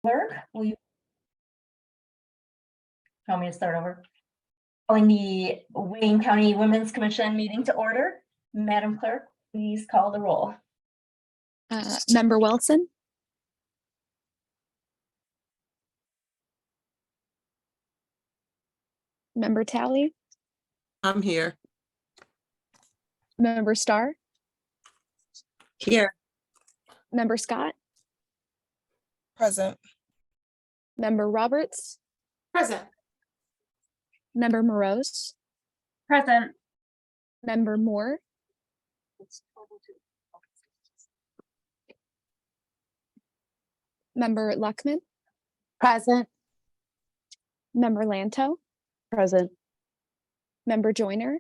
Clerk, will you? Want me to start over? Calling the Wayne County Women's Commission meeting to order. Madam Clerk, please call the roll. Member Wilson, Member Talley, I'm here. Member Starr, Here. Member Scott, Present. Member Roberts, Present. Member Morose, Present. Member Moore, Member Luckman, Present. Member Lanto, Present. Member Joyner,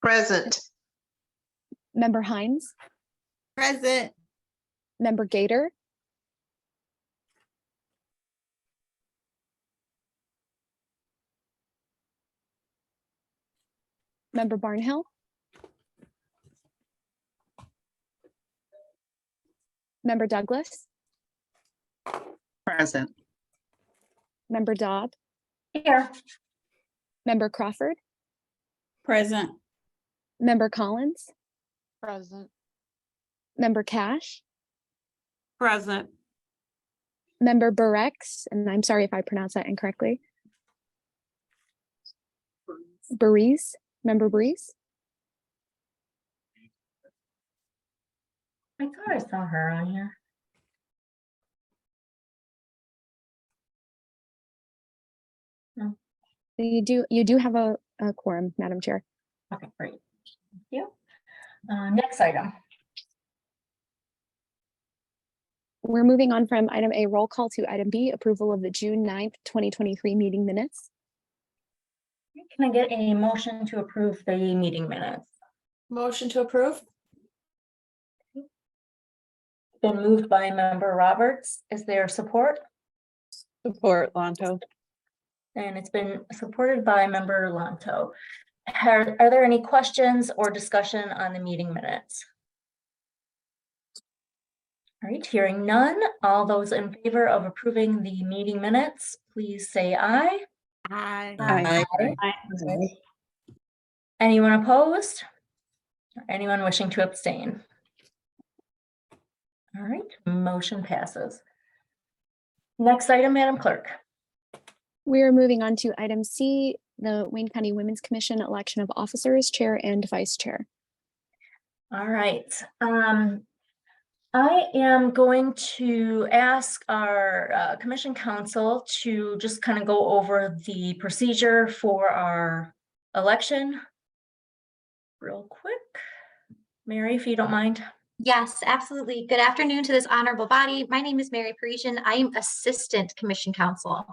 Present. Member Hines, Present. Member Gator, Member Barnhill, Member Douglas, Present. Member Dodd, Here. Member Crawford, Present. Member Collins, Present. Member Cash, Present. Member Burex, and I'm sorry if I pronounce that incorrectly. Breeze, Member Breeze, I thought I saw her on here. you do have a quorum, Madam Chair. Okay, great. Thank you. Next item. We're moving on from item A, roll call, to item B, approval of the June 9th, 2023 meeting minutes. Can I get a motion to approve the meeting minutes? Motion to approve? Been moved by Member Roberts. Is there support? Support, Lanto. And it's been supported by Member Lanto. Are there any questions or discussion on the meeting minutes? All right, hearing none. All those in favor of approving the meeting minutes, please say aye. Aye. Aye. Anyone opposed? Or anyone wishing to abstain? All right, motion passes. Next item, Madam Clerk. We are moving on to item C, the Wayne County Women's Commission election of officers, chair and vice chair. All right. I am going to ask our commission counsel to just kind of go over the procedure for our election real quick. Mary, if you don't mind. Yes, absolutely. Good afternoon to this honorable body. My name is Mary Parisian. I am Assistant Commission Counsel.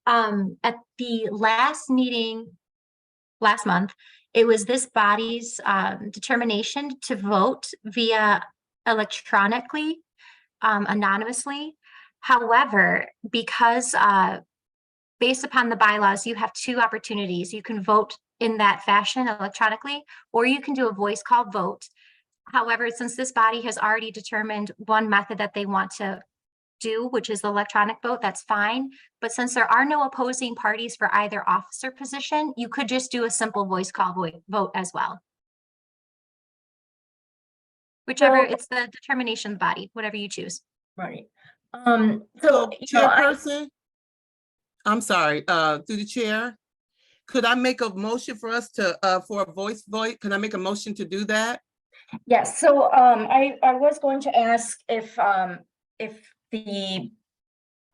At the last meeting last month, it was this body's determination to vote via electronically, anonymously. However, because based upon the bylaws, you have two opportunities. You can vote in that fashion electronically, or you can do a voice call vote. However, since this body has already determined one method that they want to do, which is the electronic vote, that's fine. But since there are no opposing parties for either officer position, you could just do a simple voice call vote as well. Whichever, it's the determination of the body, whatever you choose. Right. So, Chairperson, I'm sorry, through the chair, could I make a motion for us to, for a voice vote? Can I make a motion to do that? Yes, so I was going to ask if the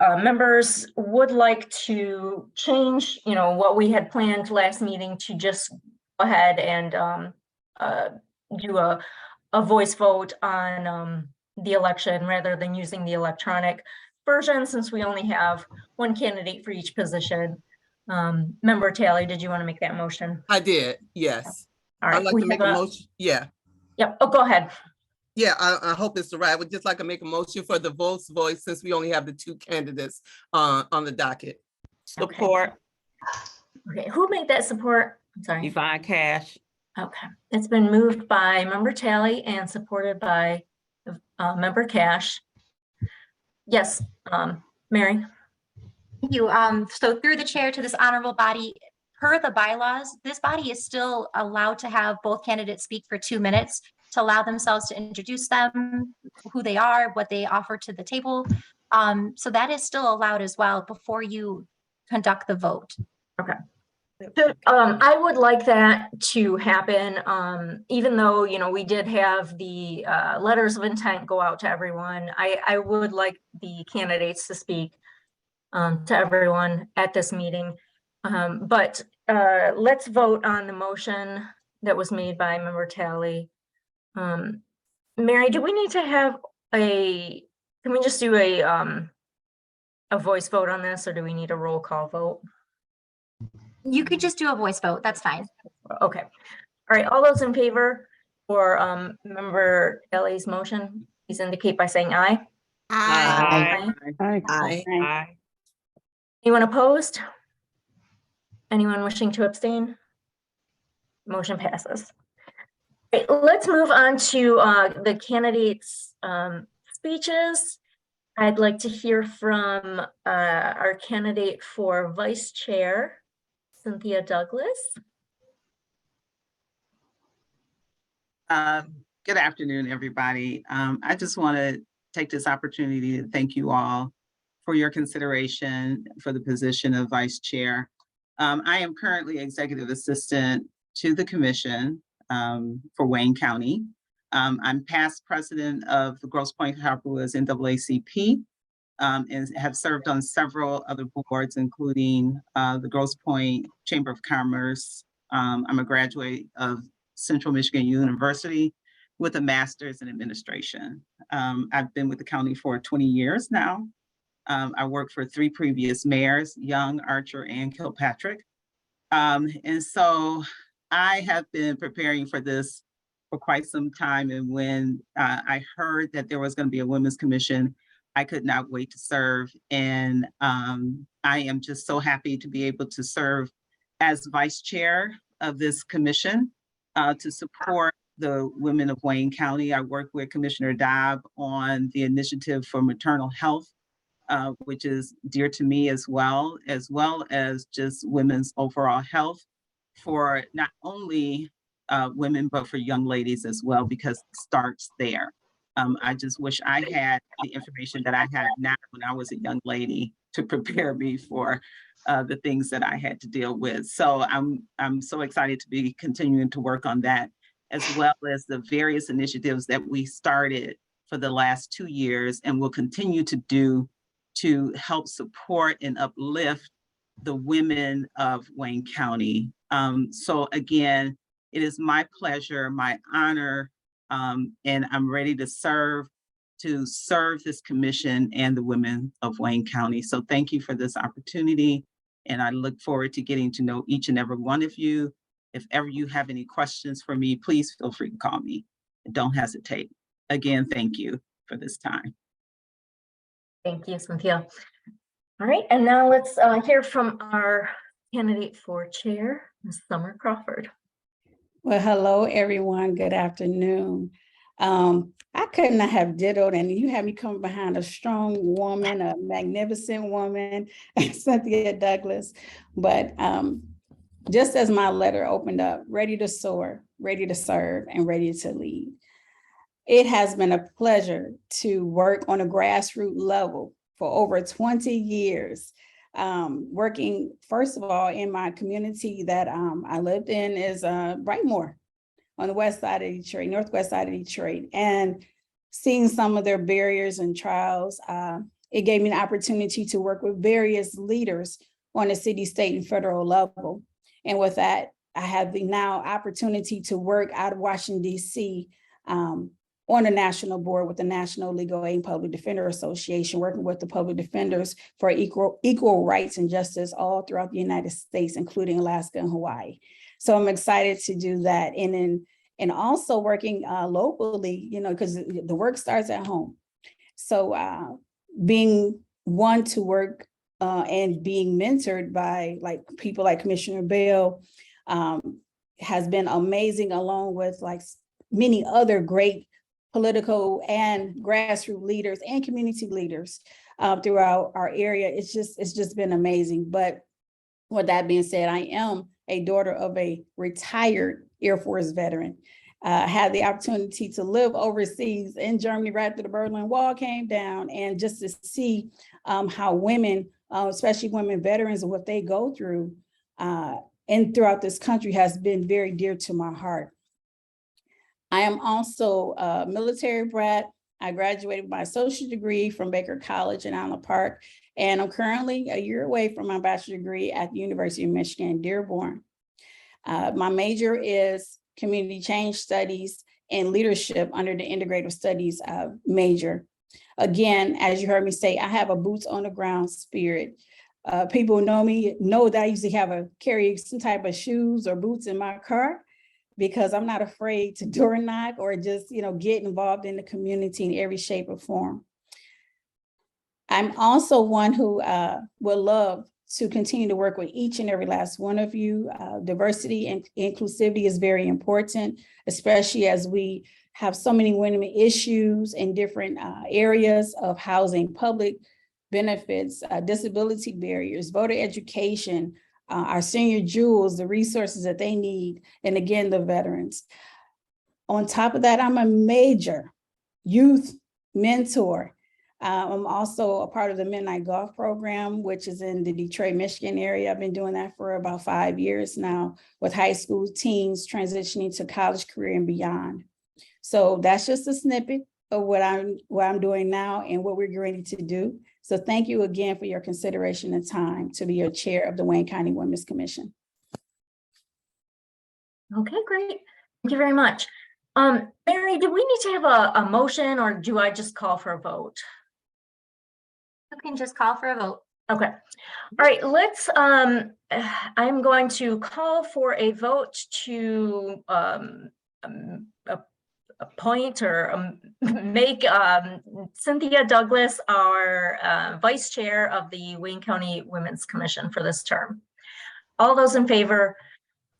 members would like to change, what we had planned last meeting to just go ahead and do a voice vote on the election rather than using the electronic version, since we only have one candidate for each position. Member Talley, did you want to make that motion? I did, yes. All right. I'd like to make a motion, yeah. Yep. Oh, go ahead. Yeah, I hope it's the right. I would just like to make a motion for the voice since we only have the two candidates on the docket. Support. Okay, who made that support? I'm sorry. Yvonne Cash. Okay, it's been moved by Member Talley and supported by Member Cash. Yes, Mary? Thank you. So through the chair to this honorable body, per the bylaws, this body is still allowed to have both candidates speak for 2 minutes to allow themselves to introduce them, who they are, what they offer to the table. So that is still allowed as well before you conduct the vote. So, I would like that to happen, even though, you know, we did have the, letters of intent go out to everyone. I would like the candidates to speak, to everyone at this meeting. But, let's vote on the motion that was made by Member Talley. Mary, do we need to have can we just do a voice vote on this, or do we need a roll call vote? You could just do a voice vote. That's fine. Okay, all right, all those in favor for Member Ellie's motion, please indicate by saying aye. Aye. Aye. Anyone opposed? Anyone wishing to abstain? Motion passes. Okay, let's move on to the candidates' speeches. I'd like to hear from our candidate for vice chair, Cynthia Douglas. Good afternoon, everybody. I just want to take this opportunity to thank you all for your consideration for the position of vice chair. I am currently executive assistant to the commission for Wayne County. I'm past president of the Grosse Pointe Harper Woods NAACP and have served on several other boards, including the Grosse Pointe Chamber of Commerce. I'm a graduate of Central Michigan University with a master's in administration. I've been with the county for 20 years now. I worked for 3 previous mayors, Young, Archer, and Kilpatrick. And so I have been preparing for this for quite some time. And when I heard that there was going to be a women's commission, I could not wait to serve. And I am just so happy to be able to serve as vice chair of this commission to support the women of Wayne County. I work with Commissioner Dobb on the initiative for maternal health, which is dear to me as well as just women's overall health for not only women, but for young ladies as well, because it starts there. I just wish I had the information that I had now when I was a young lady to prepare me for the things that I had to deal with. So I'm so excited to be continuing to work on that, as well as the various initiatives that we started for the last 2 years and will continue to do to help support and uplift the women of Wayne County. So again, it is my pleasure, my honor, and I'm ready to serve this commission and the women of Wayne County. So thank you for this opportunity. And I look forward to getting to know each and every one of you. If ever you have any questions for me, please feel free to call me. Don't hesitate. Again, thank you for this time. Thank you, Cynthia. All right, and now let's hear from our candidate for chair, Ms. Summer Crawford. Well, hello, everyone. Good afternoon. I could not have dittoed, and you had me come behind a strong woman, a magnificent woman, Cynthia Douglas. But just as my letter opened up, ready to soar, ready to serve, and ready to lead. It has been a pleasure to work on a grassroots level for over 20 years. Working, first of all, in my community that I lived in is Brightmoor on the west side of Detroit, northwest side of Detroit, and seeing some of their barriers and trials, it gave me an opportunity to work with various leaders on the city, state, and federal level. And with that, I have the now opportunity to work out of Washington, D.C. On a national board with the National Legal Aid and Public Defender Association, working with the public defenders for equal rights and justice all throughout the United States, including Alaska and Hawaii. So I'm excited to do that. And also working locally, you know, because the work starts at home. So being one to work and being mentored by like people like Commissioner Bell, has been amazing, along with like many other great political and grassroots leaders and community leaders throughout our area. It's just been amazing. But with that being said, I am a daughter of a retired Air Force veteran. I had the opportunity to live overseas in Germany right after the Berlin Wall came down, and just to see how women, especially women veterans, and what they go through and throughout this country has been very dear to my heart. I am also a military brat. I graduated with my associate degree from Baker College in Island Park, and I'm currently a year away from my bachelor's degree at the University of Michigan, Dearborn. My major is community change studies and leadership under the integrative studies major. Again, as you heard me say, I have a boots on the ground spirit. People know me, know that I usually carry some type of shoes or boots in my car, because I'm not afraid to door knock or just, get involved in the community in every shape or form. I'm also one who would love to continue to work with each and every last one of you. Diversity and inclusivity is very important, especially as we have so many women issues in different areas of housing, public benefits, disability barriers, voter education, our senior jewels, the resources that they need, and again, the veterans. On top of that, I'm a major youth mentor. I'm also a part of the Midnight Golf Program, which is in the Detroit, Michigan area. I've been doing that for about 5 years now, with high school teens transitioning to college, career, and beyond. So that's just a snippet of what I'm doing now and what we're ready to do. So thank you again for your consideration and time to be your chair of the Wayne County Women's Commission. Okay, great. Thank you very much. Mary, do we need to have a motion, or do I just call for a vote? You can just call for a vote. Okay. All right, let's, I'm going to call for a vote to appoint or make Cynthia Douglas our vice chair of the Wayne County Women's Commission for this term. All those in favor,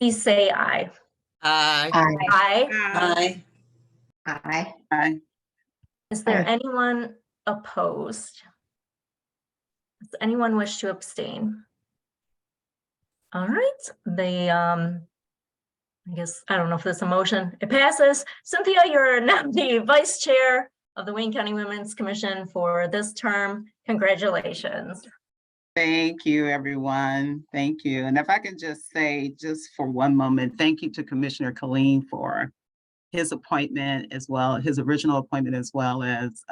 please say aye. Aye. Aye. Aye. Aye. Aye. Is there Aye. anyone opposed? Does anyone wish to abstain? All right, I guess, I don't know if there's a motion. It passes. Cynthia, you're now the vice chair of the Wayne County Women's Commission for this term. Congratulations. Thank you, everyone. Thank you. And if I can just say, just for one moment, thank you to Commissioner Killeen for his appointment, as well, his original appointment, as well as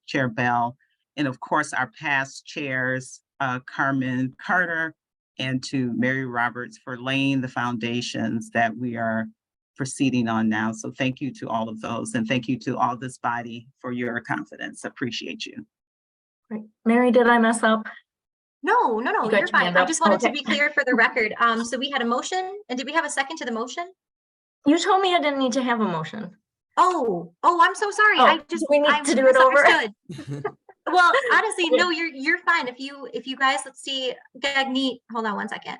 Chair Bell. And of course, our past chairs, Carmen Carter, and to Mary Roberts for laying the foundations that we are proceeding on now. So thank you to all of those, and thank you to all this body for your confidence. Appreciate you. Great. Mary, did I mess up? No, You got you're your fine. hand I up. just wanted to Okay. be clear for the record. So we had a motion, and did we have a second to the motion? You told me I didn't need to have a motion. Oh, I'm so sorry. Oh, I just, do we need I to do it over? misunderstood. Well, honestly, no, you're fine. If you guys, let's see, Gagneet, hold on one second.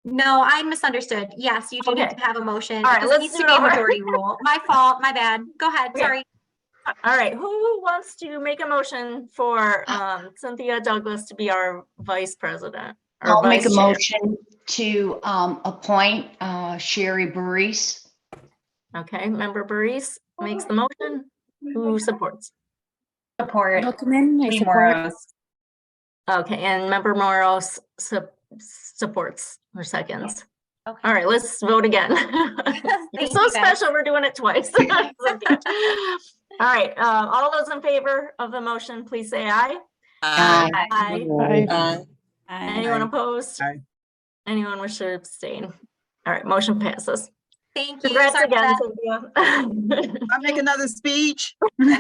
No, I misunderstood. Yes, you do need Okay. to have a motion. All right, because let's it needs do to it be a over. majority rule. My fault, my bad. Go ahead, Okay. sorry. All right, who wants to make a motion for Cynthia Douglas to be our vice president? Or I'll make a vice chair? motion to appoint Sherry Burris. Okay, member Burris makes the motion. Who supports? Support. Welcome, I support. Okay, and member Moros supports or seconds. Okay. All right, let's vote again. Thank It's so you, guys. special, we're doing it twice. All right, all those in favor of the motion, please say aye. Aye. Aye. Aye. Anyone Aye. opposed? Aye. Anyone wish to abstain? All right, motion passes. Thank you. Congrats Sorry again, about Cynthia. I'll make another speech. No.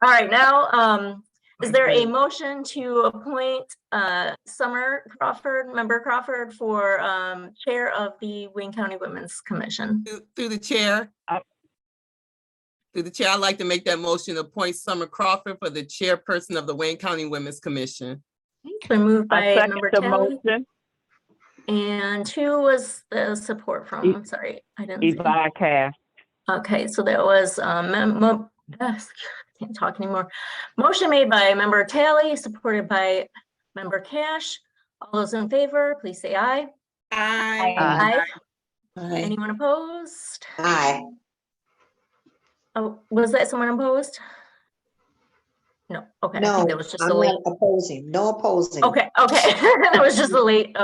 All right, now, is there a motion to appoint Summer Crawford, Member Crawford, for chair of the Wayne County Women's Commission? Through the chair. Through the chair, I'd like to make that motion to appoint Summer Crawford for the chairperson of the Wayne County Women's Commission. It's been moved I by second member the Talley. motion. And who was the support from? I'm sorry, I didn't see. Yvonne Cash. Okay, so that was, can't talk anymore. Motion made by member Talley, supported by member Cash. All those in favor, please say aye. Aye. Aye. Aye. Anyone opposed? Aye. Oh, was that someone opposed? No, okay, I No, think that was just a I'm late. not opposing, no opposing. Okay, that was just a late, It's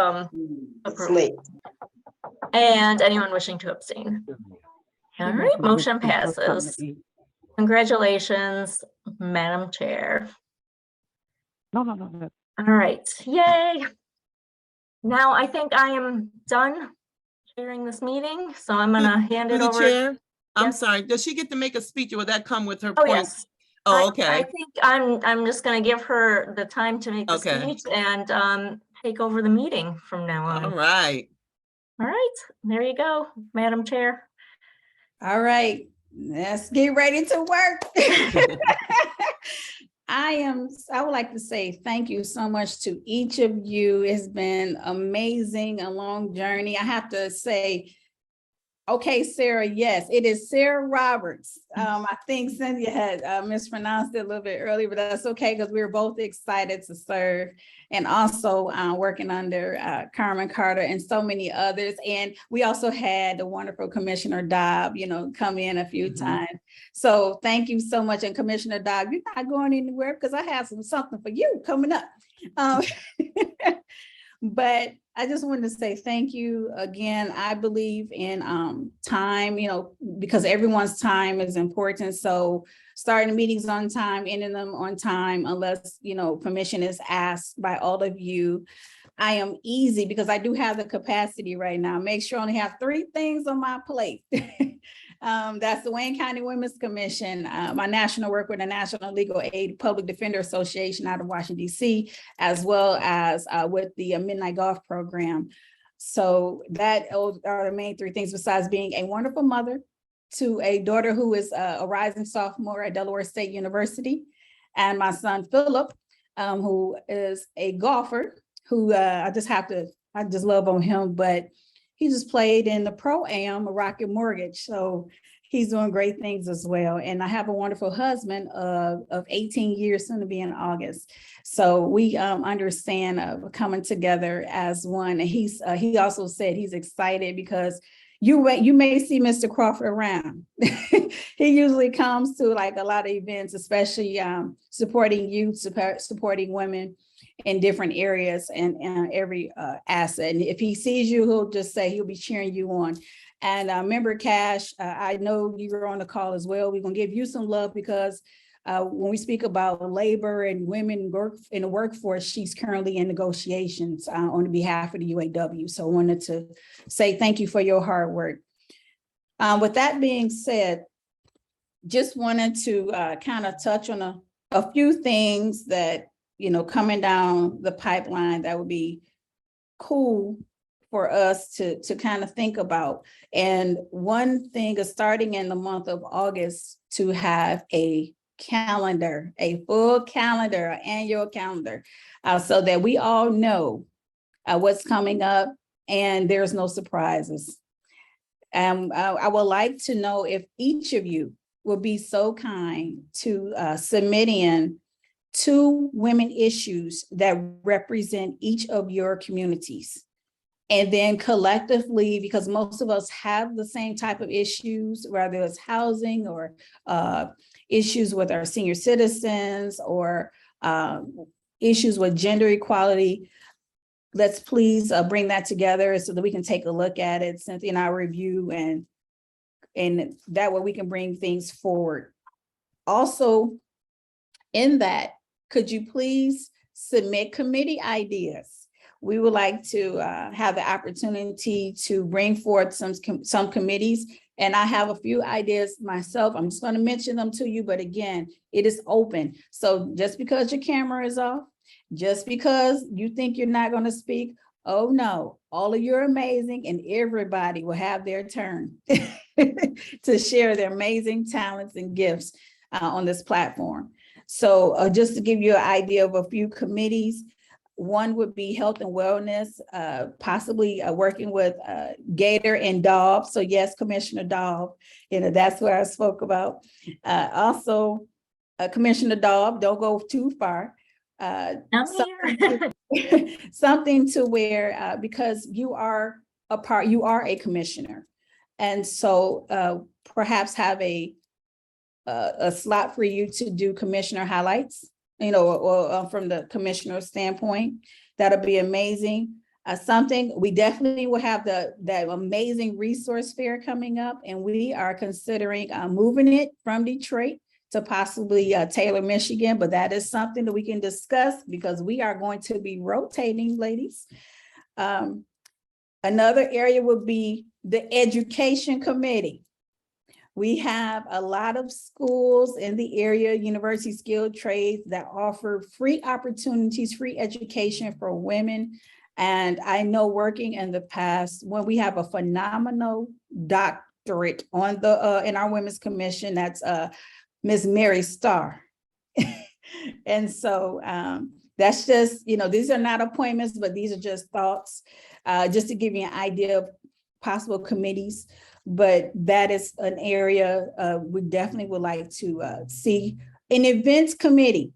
approval. late. And anyone wishing to abstain? All right, motion passes. Congratulations, Madam Chair. No. All right, yay. Now I think I am done chairing this meeting, so I'm gonna hand Through it the over. chair, I'm Yes. sorry, does she get to make a speech or will that come with her Oh, points? yes. Oh, I okay, think I'm just gonna give her the time to make the Okay. speech and take over the meeting from now on. all right. All right, there you go, Madam Chair. All right, let's get ready to work. I would like to say thank you so much to each of you. It's been amazing, a long journey. I have to say, okay, Sarah, yes, it is Sarah Roberts. I think Cynthia had mispronounced it a little bit earlier, but that's okay because we were both excited to serve, and also working under Carmen Carter and so many others. And we also had the wonderful Commissioner Dobb, come in a few times. So thank you so much. And Commissioner Dobb, you're not going anywhere because I have something for you coming up. But I just wanted to say thank you again. I believe in time, because everyone's time is important. So starting meetings on time, ending them on time, unless, permission is asked by all of you. I am easy because I do have the capacity right now. Make sure I only have 3 things on my plate. That's the Wayne County Women's Commission, my national work with the National Legal Aid Public Defender Association out of Washington, D.C., as well as with the Midnight Golf Program. So that are the main 3 things, besides being a wonderful mother to a daughter who is a rising sophomore at Delaware State University, and my son Philip, who is a golfer, who I just love on him, but he just played in the Pro-Am, Rocket Mortgage. So he's doing great things as well. And I have a wonderful husband of 18 years, soon to be in August. So we understand coming together as one. And he also said he's excited because you may see Mr. Crawford around. He usually comes to like a lot of events, especially supporting youth, supporting women in different areas and every asset. And if he sees you, he'll just say he'll be cheering you on. And Member Cash, I know you were on the call as well. We're gonna give you some love because when we speak about labor and women work in the workforce, she's currently in negotiations on behalf of the UAW. So I wanted to say thank you for your hard work. With that being said, just wanted to kind of touch on a few things that coming down the pipeline that would be cool for us to kind of think about. And one thing is starting in the month of August to have a calendar, a full calendar, an annual calendar, so that we all know what's coming up and there's no surprises. I would like to know if each of you will be so kind to submit in 2 women issues that represent each of your communities. And then collectively, because most of us have the same type of issues, whether it's housing or issues with our senior citizens or issues with gender equality, let's please bring that together so that we can take a look at it, Cynthia and I review, and that way we can bring things forward. Also, in that, could you please submit committee ideas? We would like to have the opportunity to bring forth some committees. And I have a few ideas myself. I'm just going to mention them to you, but again, it is open. So just because your camera is off, just because you think you're not going to speak, oh no, all of you are amazing and everybody will have their turn to share their amazing talents and gifts on this platform. So just to give you an idea of a few committees, One would be health and wellness, possibly working with Gator and Dobb. So yes, Commissioner Dobb, that's what I spoke about. Also, Commissioner Dobb, don't go too far. I'm Something here. something to where, because you are a commissioner. And so perhaps have a slot for you to do commissioner highlights, or from the commissioner standpoint. That'll be amazing. Something, we definitely will have that amazing resource fair coming up, and we are considering moving it from Detroit to possibly Taylor, Michigan, but that is something that we can discuss because we are going to be rotating, ladies. Another area would be the education committee. We have a lot of schools in the area, university skilled trades, that offer free opportunities, free education for women. And I know working in the past, when we have a phenomenal doctorate on in our Women's Commission, that's Ms. Mary Starr. And so that's just, these are not appointments, but these are just thoughts, just to give you an idea of possible committees. But that is an area we definitely would like to see. An events committee.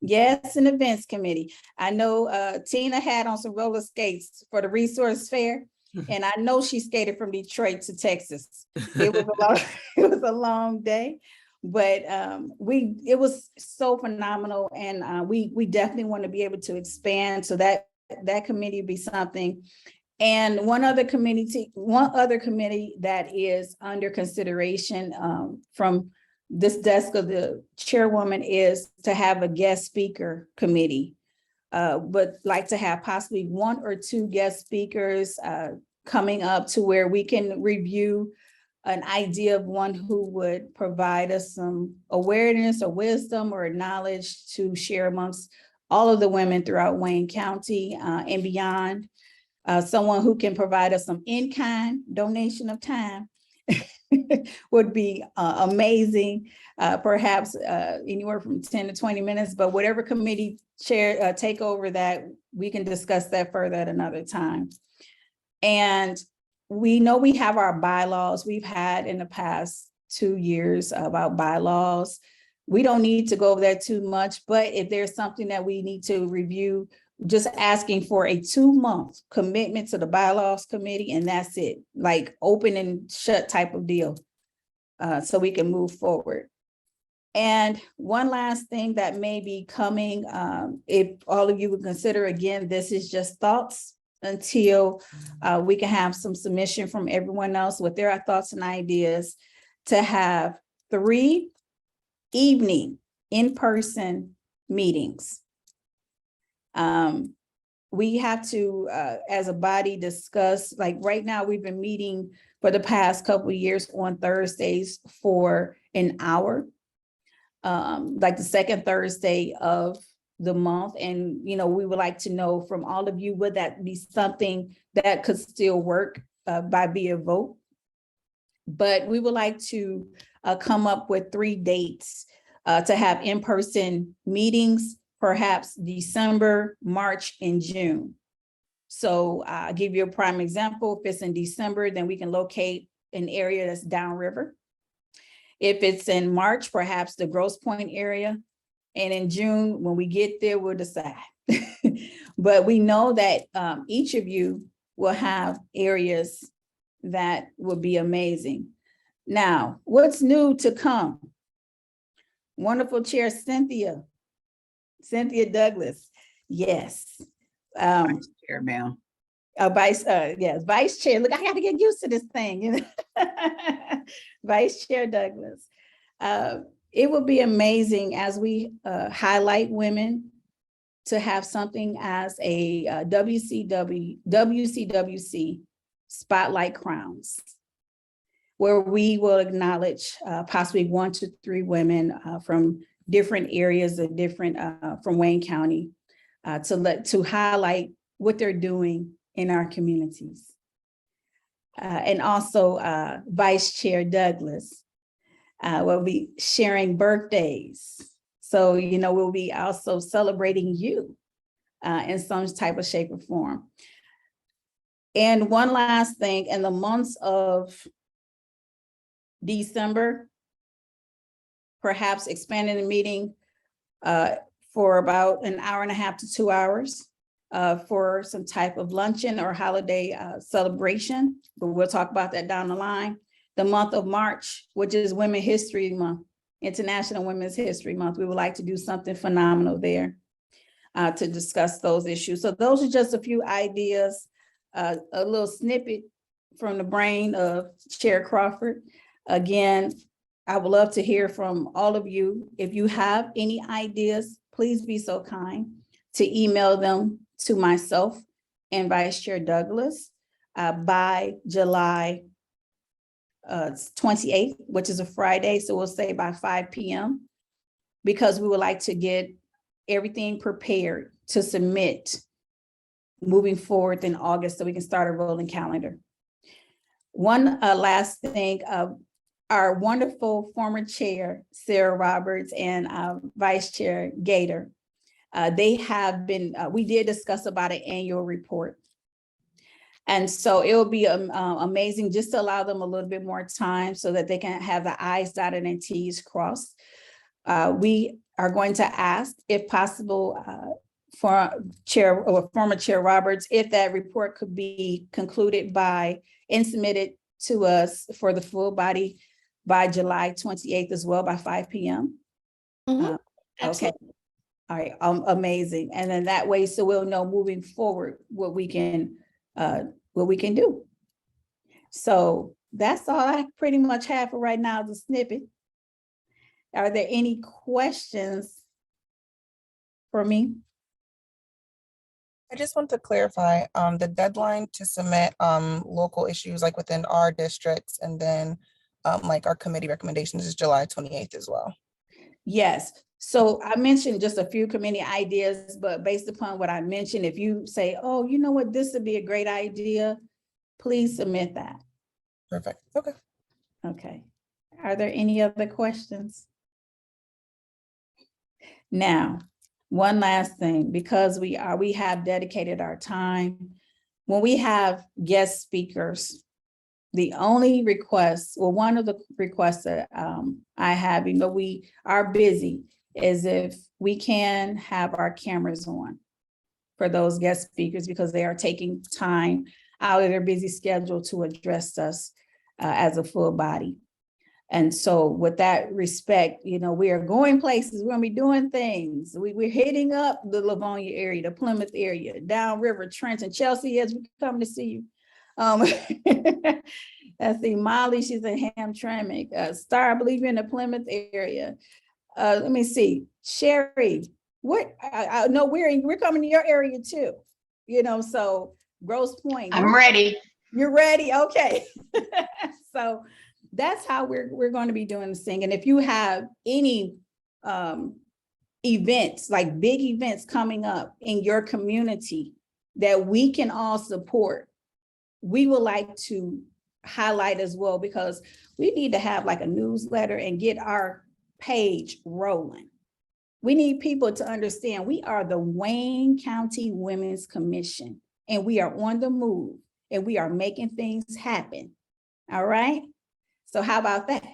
Yes, an events committee. I know Tina had on some roller skates for the resource fair, and I know she skated from Detroit to Texas. It was a long day, but it was so phenomenal, and we definitely want to be able to expand, so that committee would be something. And one other committee that is under consideration from this desk of the chairwoman is to have a guest speaker committee, but like to have possibly 1 or 2 guest speakers coming up to where we can review an idea of one who would provide us some awareness or wisdom or knowledge to share amongst all of the women throughout Wayne County and beyond. Someone who can provide us some in-kind donation of time would be amazing. Perhaps anywhere from 10 to 20 minutes, but whatever committee chair take over that, we can discuss that further at another time. And we know we have our bylaws we've had in the past 2 years about bylaws. We don't need to go over that too much, but if there's something that we need to review, just asking for a 2-month commitment to the bylaws committee, and that's it, like open and shut type of deal, so we can move forward. And one last thing that may be coming, if all of you would consider, again, this is just thoughts until we can have some submission from everyone else with their thoughts and ideas, to have 3 evening in-person meetings. We have to, as a body, discuss, like right now, we've been meeting for the past couple of years on Thursdays for an hour, like the second Thursday of the month. And, we would like to know from all of you, would that be something that could still work by via vote? But we would like to come up with 3 dates to have in-person meetings, perhaps December, March, and June. So I'll give you a prime example. If it's in December, then we can locate an area that's downriver. If it's in March, perhaps the Grosse Pointe area. And in June, when we get there, we'll decide. But we know that each of you will have areas that will be amazing. Now, what's new to come? Wonderful Chair Cynthia Douglas, yes. Vice Chair, ma'am. Vice Chair. Look, I got to get used to this thing. Vice Chair Douglas. It would be amazing as we highlight women to have something as a WCWC Spotlight Crowns, where we will acknowledge possibly 1 to 3 women from different areas of different from Wayne County to highlight what they're doing in our communities. And also Vice Chair Douglas will be sharing birthdays. So, we'll be also celebrating you in some type of shape or form. And one last thing, in the months of December, perhaps expanding the meeting for about an hour and a half to 2 hours for some type of luncheon or holiday celebration, but we'll talk about that down the line. The month of March, which is Women's History Month, International Women's History Month, we would like to do something phenomenal there to discuss those issues. So those are just a few ideas, a little snippet from the brain of Chair Crawford. Again, I would love to hear from all of you. If you have any ideas, please be so kind to email them to myself and Vice Chair Douglas by July 28th, which is a Friday. So we'll say by 5 p.m. because we would like to get everything prepared to submit moving forward in August so we can start a rolling calendar. One last thing, our wonderful former chair, Sarah Roberts, and Vice Chair Gator, they have been, we did discuss about an annual report. And so it will be amazing just to allow them a little bit more time so that they can have the I's dotted and T's crossed. We are going to ask, if possible, for Chair or former Chair Roberts, if that report could be concluded by and submitted to us for the full body by July 28th as well by 5 p.m. Okay. All right. Amazing. And then that way, so we'll know moving forward what we can do. So that's all I pretty much have for right now, the snippet. Are there any questions for me? I just want to clarify the deadline to submit local issues like within our districts and then like our committee recommendations is July 28th as well. Yes. So I mentioned just a few committee ideas, but based upon what I mentioned, if you say, oh, you know what, this would be a great idea, please submit that. Perfect. Okay. Okay. Are there any other questions? Now, one last thing, because we have dedicated our time. When we have guest speakers, the only request, well, one of the requests that I have, we are busy, is if we can have our cameras on for those guest speakers because they are taking time out of their busy schedule to address us as a full body. And so with that respect, we are going places, we're gonna be doing things. We're hitting up the Livonia area, the Plymouth area, downriver, Trenton, Chelsea, as we come to see you. Let's see, Molly, she's in Hamtramck. Star, I believe you're in the Plymouth area. Let me see, Sherry, what? I know we're coming to your area too. So Grosse Pointe. I'm ready. You're ready, okay. So that's how we're going to be doing this thing. And if you have any events, like big events coming up in your community that we can all support, we would like to highlight as well, because we need to have like a newsletter and get our page rolling. We need people to understand we are the Wayne County Women's Commission, and we are on the move, and we are making things happen. All right. So how about that?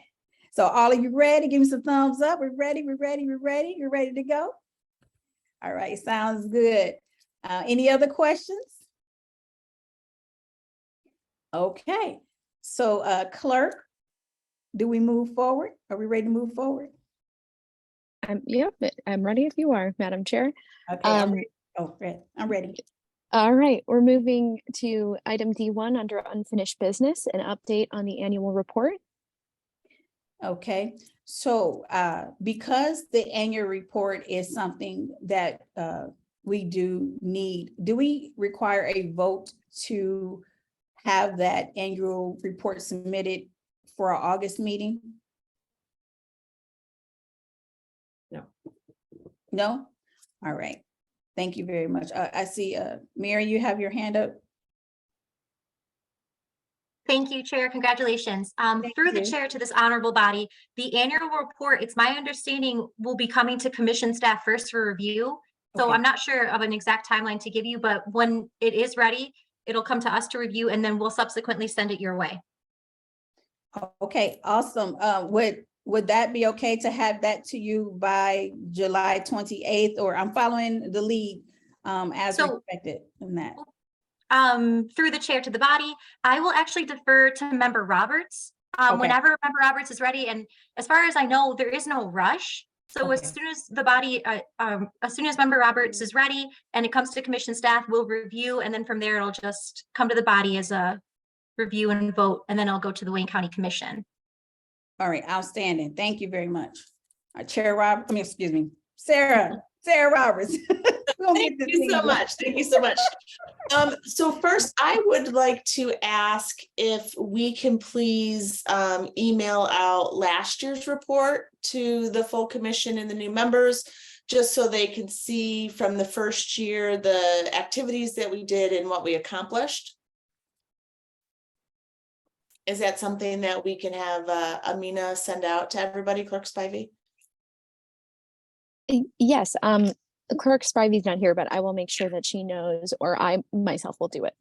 So all of you ready? Give me some thumbs up. We're ready. We're ready. We're ready. You're ready to go. All right. Sounds good. Any other questions? Okay. So clerk, do we move forward? Are we ready to move forward? Yep, I'm ready if you are, Madam Chair. Okay. I'm ready. Oh, I'm ready. All right, we're moving to item D1 under unfinished business, an update on the annual report. Okay, so because the annual report is something that we do need, do we require a vote to have that annual report submitted for our August meeting? No. No? All right. Thank you very much. I see, Mary, you have your hand up. Thank you, Chair. Congratulations. Through the you. chair to this honorable body, the annual report, it's my understanding, will be coming to commission staff first for review So Okay. I'm not sure of an exact timeline to give you, but when it is ready, it'll come to us to review and then we'll subsequently send it your way. Okay, awesome. Would that be okay to have that to you by July 28th, or I'm following the lead as So- expected in that? Through the chair to the body, I will actually defer to Member Roberts. Okay. Whenever Member Roberts is ready, and as far as I know, there is no rush. So Okay. as soon as the body, as soon as Member Roberts is ready and it comes to commission staff, we'll review, and then from there, it'll just come to the body as a review and vote, and then I'll go to the Wayne County Commission. All right, outstanding. Thank you very much. Chair Rob, I mean, excuse me, Sarah Roberts. Thank you so much. Thank you so much. So first, I would like to ask if we can please email out last year's report to the full commission and the new members, just so they can see from the first year the activities that we did and what we accomplished. Is that something that we can have Amina send out to everybody, Clerk Spivey? Yes, Clerk Spivey's not here, but I will make sure that she knows, or I myself will do it.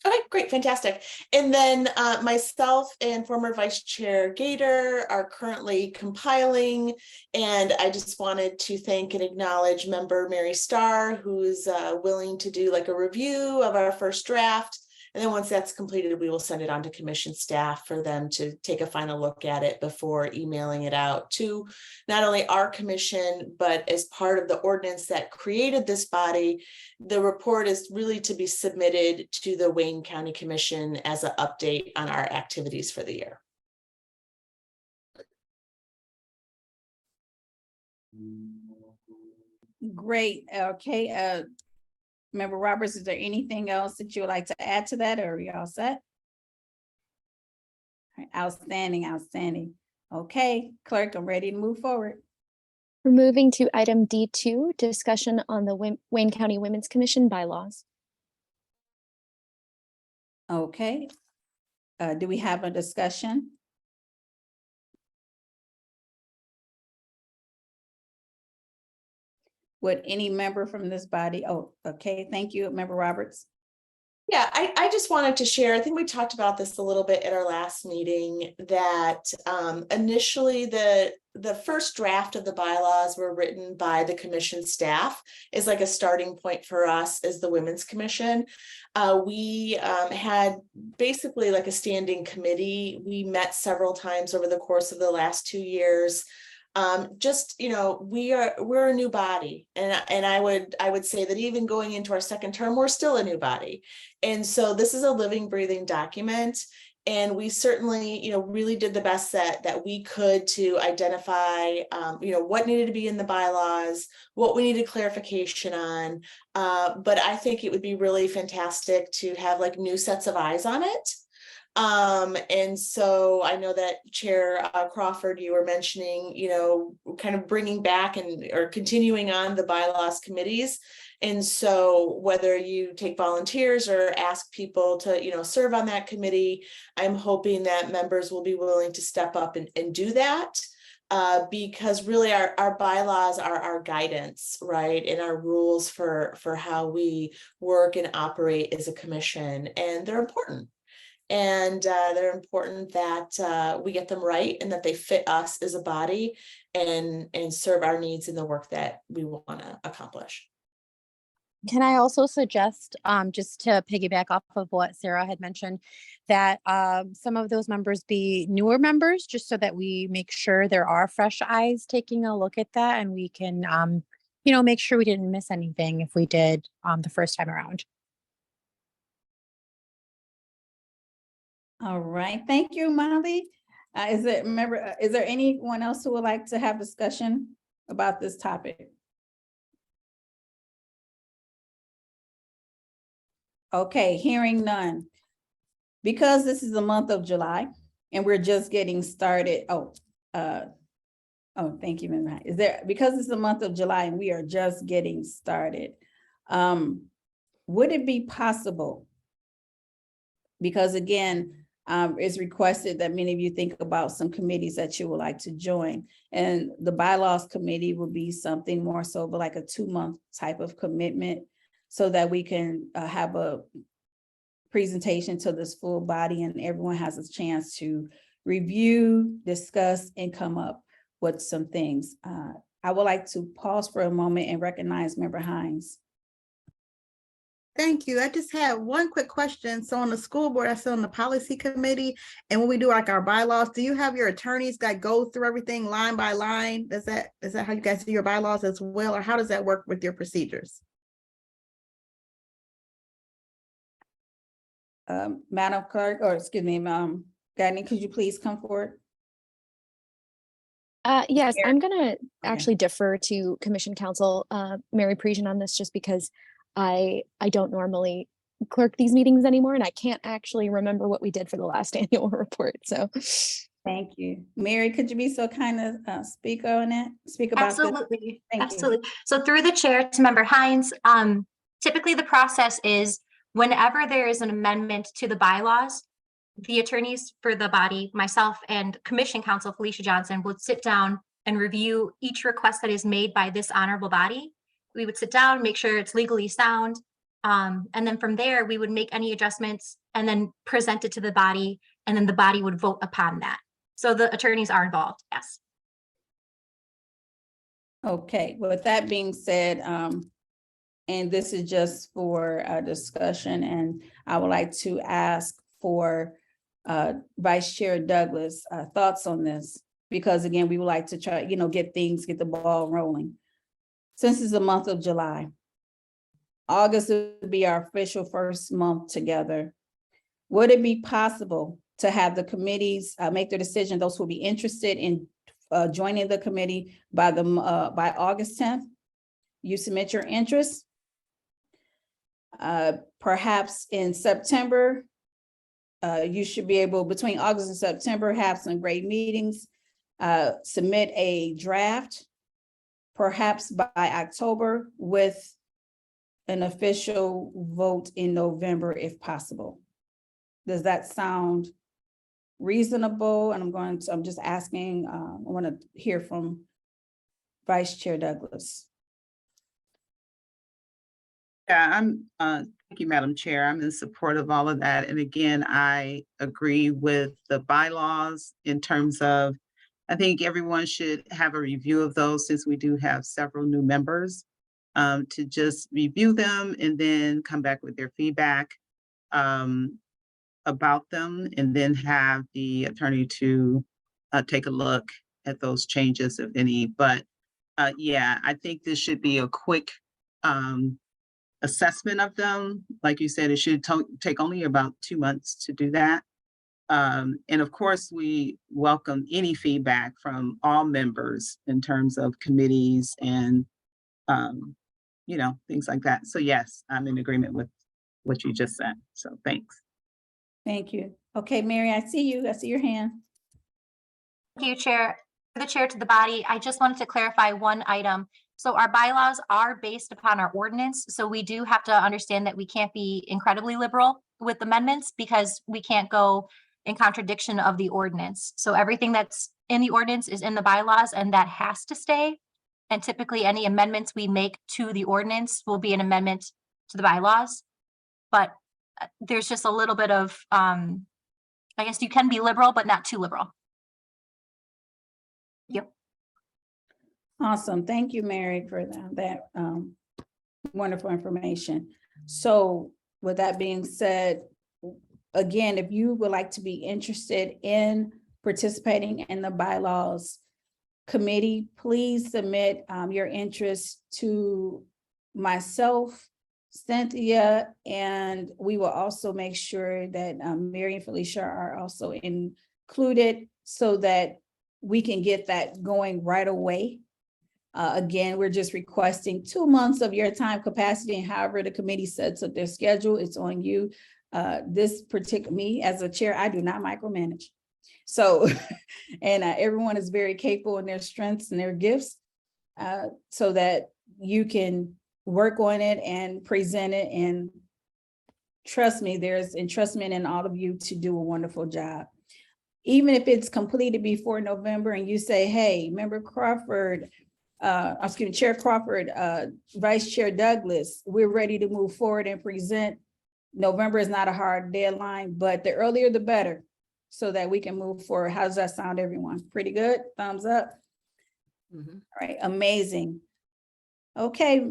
Okay, great, fantastic. And then myself and former Vice Chair Gator are currently compiling, and I just wanted to thank and acknowledge Member Mary Starr, who's willing to do like a review of our first draft. And then once that's completed, we will send it on to commission staff for them to take a final look at it before emailing it out to not only our commission, but as part of the ordinance that created this body. The report is really to be submitted to the Wayne County Commission as an update on our activities for the year. Great, okay. Member Roberts, is there anything else that you would like to add to that, or are you all set? All right, outstanding, outstanding. Okay, clerk, I'm ready to move forward. We're moving to item D2, discussion on the Wayne County Women's Commission bylaws. Okay. Do we have a discussion? Would any member from this body, oh, okay, thank you, Member Roberts. Yeah, I just wanted to share, I think we talked about this a little bit at our last meeting, that initially the first draft of the bylaws were written by the commission staff is like a starting point for us as the Women's Commission. We had basically like a standing committee. We met several times over the course of the last 2 years. Just, you know, we're a new body, and I would say that even going into our second term, we're still a new body. And so this is a living, breathing document. And we certainly, you know, really did the best that we could to identify, you know, what needed to be in the bylaws, what we needed clarification on. But I think it would be really fantastic to have like new sets of eyes on it. And so I know that Chair Crawford, you were mentioning, you know, kind of bringing back or continuing on the bylaws committees. And so whether you take volunteers or ask people to, you know, serve on that committee, I'm hoping that members will be willing to step up and do that. Because really our bylaws are our guidance, right? And our rules for how we work and operate as a commission, and they're important. And they're important that we get them right and that they fit us as a body and serve our needs in the work that we want to accomplish. Can I also suggest, just to piggyback off of what Sarah had mentioned, that some of those members be newer members, just so that we make sure there are fresh eyes taking a look at that, and we can, you know, make sure we didn't miss anything if we did the first time around. All right, thank you, Molly. Is there anyone else who would like to have discussion about this topic? Okay, hearing none. Because this is the month of July and we're just getting started. Thank you, Member. Because it's the month of July and we are just getting started, would it be possible? Because again, it's requested that many of you think about some committees that you would like to join. And the bylaws committee will be something more so of like a 2-month type of commitment so that we can have a presentation to this full body and everyone has a chance to review, discuss, and come up with some things. I would like to pause for a moment and recognize Member Hines. Thank you. I just have one quick question. So on the school board, I sit on the policy committee, and when we do like our bylaws, do you have your attorneys that go through everything line by line? Is that how you guys do your bylaws as well, or how does that work with your procedures? Madam Clerk, or excuse me, Gardner, could you please come forward? Yes, I'm gonna actually defer to Commission Counsel Mary Parisian on this just because I don't normally clerk these meetings anymore and I can't actually remember what we did for the last annual report. So thank you. Mary, could you be so kind of speak on it? Speak about this? Absolutely, Thank you. absolutely. So through the chair to Member Hines, typically the process is whenever there is an amendment to the bylaws, the attorneys for the body, myself and Commission Counsel Felicia Johnson would sit down and review each request that is made by this honorable body. We would sit down, make sure it's legally sound. And then from there, we would make any adjustments and then present it to the body, and then the body would vote upon that. So the attorneys are involved, yes. Okay, well, with that being said, and this is just for a discussion, and I would like to ask for Vice Chair Douglas thoughts on this, because again, we would like to try, get the ball rolling. Since it's the month of July, August would be our official first month together. Would it be possible to have the committees make their decision, those who will be interested in joining the committee by August 10th? You submit your interest. Perhaps in September, you should be able, between August and September, have some great meetings, submit a draft, perhaps by October, with an official vote in November if possible. Does that sound reasonable? And I'm just asking, I want to hear from Vice Chair Douglas. Yeah, thank you, Madam Chair. I'm in support of all of that. And again, I agree with the bylaws in terms of, I think everyone should have a review of those since we do have several new members, to just review them and then come back with their feedback about them, and then have the attorney to take a look at those changes, if any. But yeah, I think this should be a quick assessment of them. Like you said, it should take only about 2 months to do that. And of course, we welcome any feedback from all members in terms of committees and, things like that. So yes, I'm in agreement with what you just said. So thanks. Thank you. Okay, Mary, I see you. I see your hand. Thank you, Chair. For the chair to the body, I just wanted to clarify one item. So our bylaws are based upon our ordinance. So we do have to understand that we can't be incredibly liberal with amendments because we can't go in contradiction of the ordinance. So everything that's in the ordinance is in the bylaws, and that has to stay. And typically any amendments we make to the ordinance will be an amendment to the bylaws. But there's just a little bit of, I guess you can be liberal, but not too liberal. Yep. Awesome. Thank you, Mary, for that wonderful information. So with that being said, again, if you would like to be interested in participating in the bylaws committee, please submit your interest to myself, Cynthia, and we will also make sure that Mary and Felicia are also included so that we can get that going right away. Again, we're just requesting 2 months of your time capacity, and however the committee sets up their schedule, it's on you. This particular, me as a chair, I do not micromanage. So, and everyone is very capable in their strengths and their gifts, so that you can work on it and present it and trust me, there's entrustment in all of you to do a wonderful job. Even if it's completed before November and you say, hey, Member Crawford, excuse me, Chair Crawford, Vice Chair Douglas, we're ready to move forward and present. November is not a hard deadline, but the earlier the better so that we can move forward. How does that sound, everyone? Pretty good? Thumbs up? All right, amazing. Okay,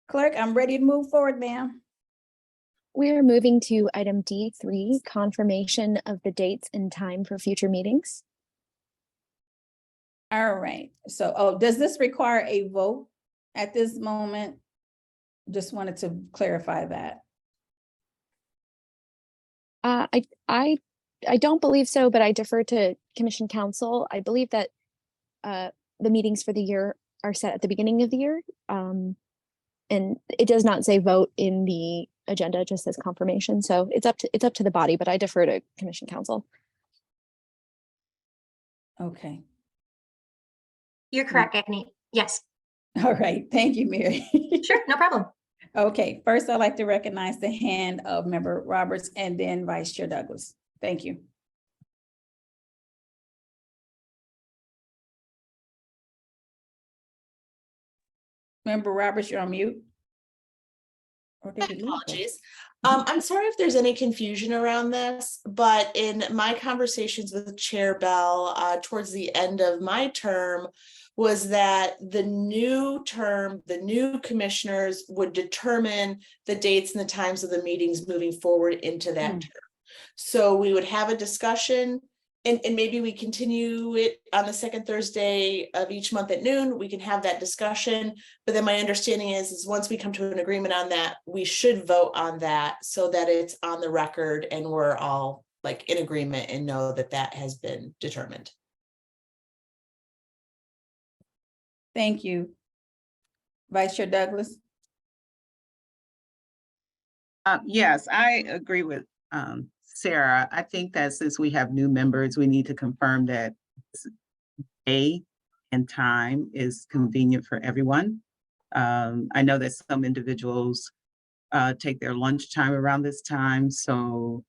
Clerk, I'm ready to move forward, ma'am. We are moving to item D3, confirmation of the dates and time for future meetings. All right, so, does this require a vote at this moment? Just wanted to clarify that. I don't believe so, but I defer to Commission Council. I believe that the meetings for the year are set at the beginning of the year. And it does not say vote in the agenda, it just says confirmation. So it's up to the body, but I defer to Commission Council. Okay. You're correct, Agni. Yes. All right, thank you, Mary. Sure, no problem. Okay, first I'd like to recognize the hand of Member Roberts and then Vice Chair Douglas. Thank you. Member Roberts, you're on mute. Or did he leave? Apologies. I'm sorry if there's any confusion around this, but in my conversations with Chair Bell towards the end of my term was that the new term, the new commissioners would determine the dates and the times of the meetings moving forward into that term. So we would have a discussion and maybe we continue it on the second Thursday of each month at noon. We can have that discussion. But then my understanding is once we come to an agreement on that, we should vote on that so that it's on the record and we're all like in agreement and know that that has been determined. Thank you. Vice Chair Douglas. Yes, I agree with Sarah. I think that since we have new members, we need to confirm that day and time is convenient for everyone. I know that some individuals take their lunch time around this time, so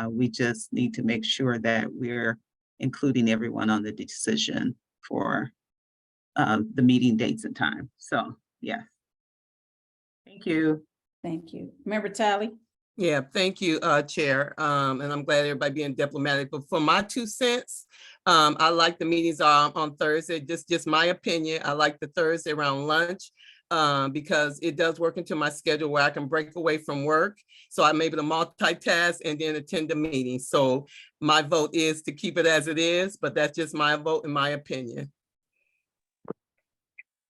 we just need to make sure that we're including everyone on the decision for the meeting dates and time. So, yeah. Thank you. Thank you. Member Talley. Yeah, thank you, Chair. And I'm glad everybody being diplomatic. But for my 2 cents, I like the meetings on Thursday. Just my opinion. I like the Thursday around lunch because it does work into my schedule where I can break away from work. So I'm able to multitask and then attend the meeting. So my vote is to keep it as it is, but that's just my vote and my opinion.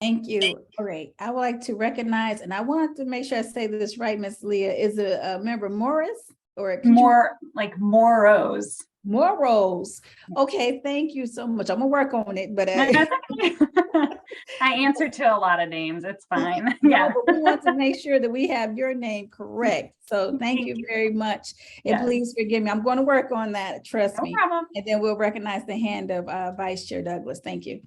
Thank you. All right, I would like to recognize, and I wanted to make sure I say this right, Ms. Leah, is it Member Morris or More like Moros? Moros. Okay, thank you so much. I'm gonna work on it, but I answer to a lot of names. It's fine. no, Yeah. but we want to make sure that we have your name correct. So thank you very much. And Yes. please forgive me. I'm going to work on that. Trust No me. problem. And then we'll recognize the hand of Vice Chair Douglas. Thank you.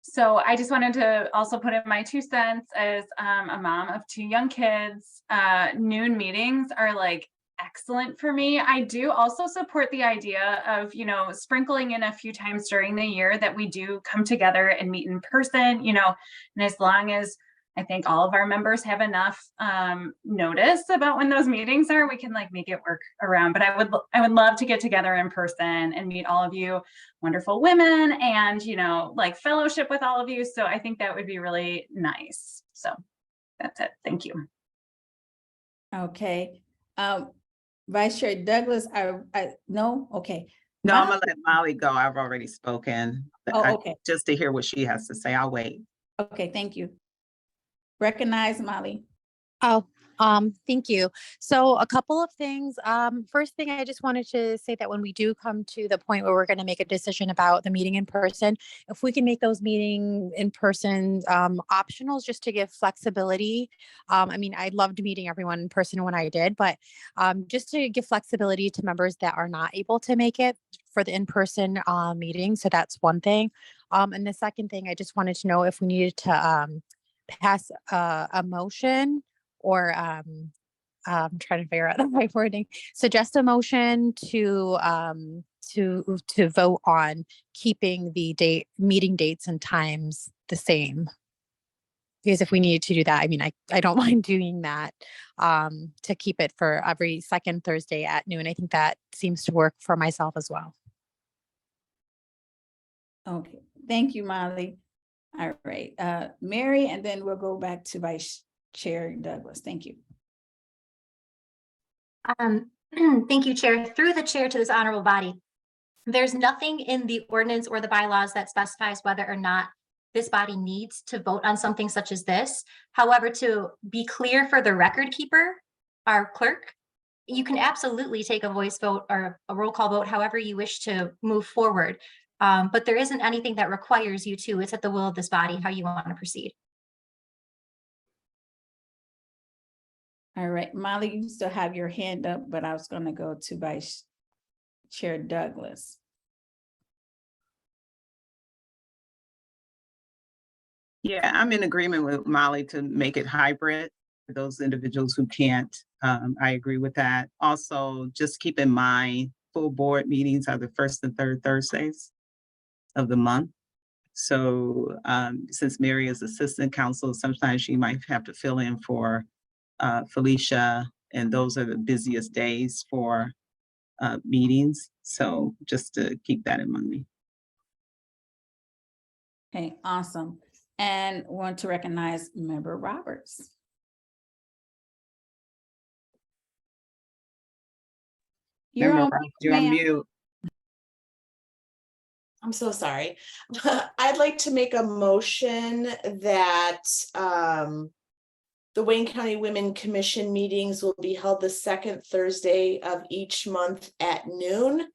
So I just wanted to also put in my 2 cents as a mom of 2 young kids. Noon meetings are like excellent for me. I do also support the idea of, sprinkling in a few times during the year that we do come together and meet in person, and as long as I think all of our members have enough notice about when those meetings are, we can like make it work around. But I would love to get together in person and meet all of you wonderful women and, like fellowship with all of you. So I think that would be really nice. So that's it. Thank you. Okay. Vice Chair Douglas, no, okay. No, I'm gonna let Molly go. I've already spoken. Oh, okay. Just to hear what she has to say. I'll wait. Okay, thank you. Recognize Molly. Oh, thank you. So a couple of things. First thing, I just wanted to say that when we do come to the point where we're going to make a decision about the meeting in person, if we can make those meeting in person optional, just to give flexibility. I mean, I loved meeting everyone in person when I did, but just to give flexibility to members that are not able to make it for the in-person meeting. So that's one thing. And the second thing, I just wanted to know if we needed to pass a motion or trying to figure out the right wording. Suggest a motion to vote on keeping the meeting dates and times the same. Because if we needed to do that, I mean, I don't mind doing that to keep it for every second Thursday at noon. I think that seems to work for myself as well. Okay, thank you, Molly. All right, Mary, and then we'll go back to Vice Chair Douglas. Thank you. Thank you, Chair. Through the chair to this honorable body. There's nothing in the ordinance or the bylaws that specifies whether or not this body needs to vote on something such as this. However, to be clear for the record keeper, our clerk, you can absolutely take a voice vote or a roll call vote, however you wish to move forward. But there isn't anything that requires you to. It's at the will of this body how you want to proceed. All right, Molly, you still have your hand up, but I was going to go to Vice Chair Douglas. Yeah, I'm in agreement with Molly to make it hybrid for those individuals who can't. I agree with that. Also, just keep in mind, full board meetings are the first and third Thursdays of the month. So since Mary is assistant counsel, sometimes she might have to fill in for Felicia, and those are the busiest days for meetings. So just to keep that in mind. Okay, awesome. And want to recognize Member Roberts. You're Member on Roberts, mute, you're on ma'am. mute. I'm so sorry. I'd like to make a motion that the Wayne County Women Commission meetings will be held the second Thursday of each month at noon,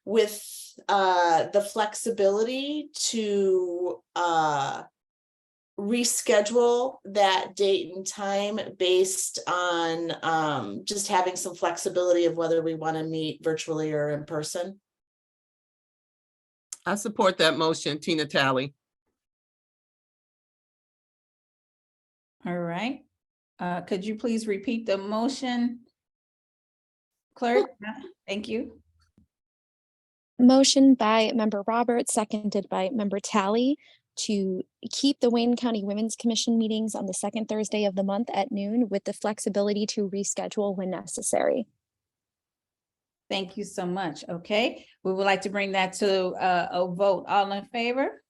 with the flexibility to reschedule that date and time based on just having some flexibility of whether we want to meet virtually or in person. I support that motion, Tina Talley. All right. Could you please repeat the motion, clerk? Thank you. Motion by Member Roberts, seconded by Member Talley, to keep the Wayne County Women's Commission meetings on the second Thursday of the month at noon with the flexibility to reschedule when necessary. Thank you so much. Okay, we would like to bring that to a vote. All in favor?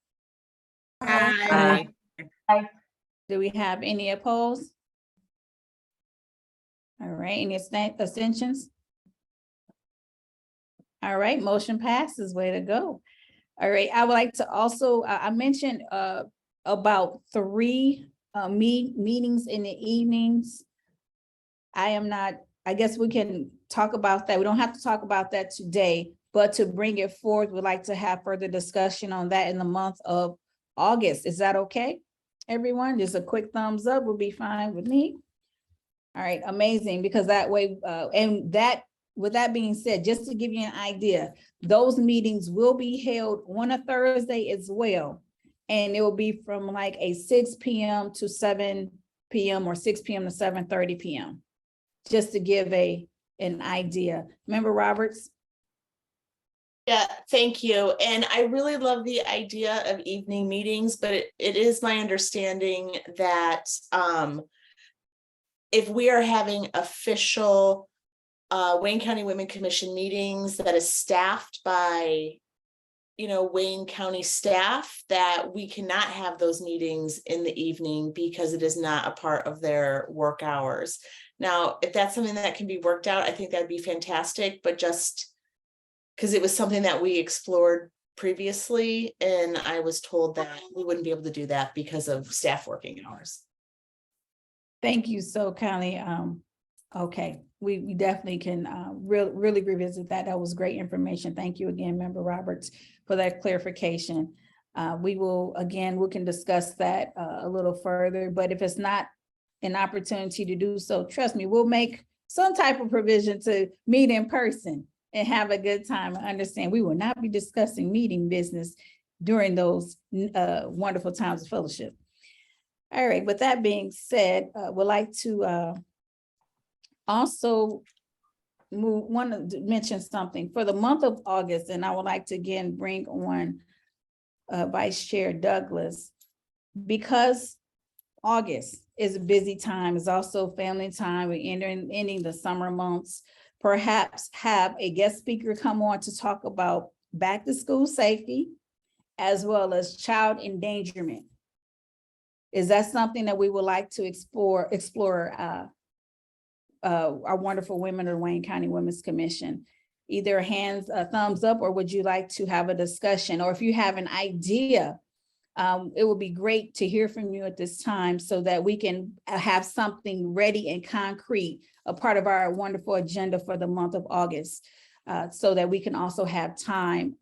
Aye. Aye. Do we have any opposed? All right, any abstentions? All right, motion passes. Way to go. All right, I would like to also, I mentioned about 3 meetings in the evenings. I guess we can talk about that. We don't have to talk about that today, but to bring it forward, we'd like to have further discussion on that in the month of August. Is that okay, everyone? Just a quick thumbs up will be fine with me. All right, amazing, because that way, with that being said, just to give you an idea, those meetings will be held on a Thursday as well. And it will be from like a 6 p.m. to 7 p.m. or 6 p.m. to 7:30 p.m. Just to give an idea. Member Roberts? Yeah, thank you. And I really love the idea of evening meetings, but it is my understanding that if we are having official Wayne County Women Commission meetings that is staffed by, Wayne County staff, that we cannot have those meetings in the evening because it is not a part of their work hours. Now, if that's something that can be worked out, I think that'd be fantastic, but just because it was something that we explored previously, and I was told that we wouldn't be able to do that because of staff working hours. Thank you so kindly. Okay, we definitely can really revisit that. That was great information. Thank you again, Member Roberts, for that clarification. We can discuss that a little further, but if it's not an opportunity to do so, trust me, we'll make some type of provision to meet in person and have a good time. I understand we will not be discussing meeting business during those wonderful times of fellowship. All right, with that being said, would like to also want to mention something for the month of August, and I would like to again bring on Vice Chair Douglas, because August is a busy time. It's also family time. We're ending the summer months. Perhaps have a guest speaker come on to talk about back to school safety as well as child endangerment. Is that something that we would like to explore our wonderful women of Wayne County Women's Commission? Either a thumbs up, or would you like to have a discussion? Or if you have an idea, it would be great to hear from you at this time so that we can have something ready and concrete, a part of our wonderful agenda for the month of August, so that we can also have time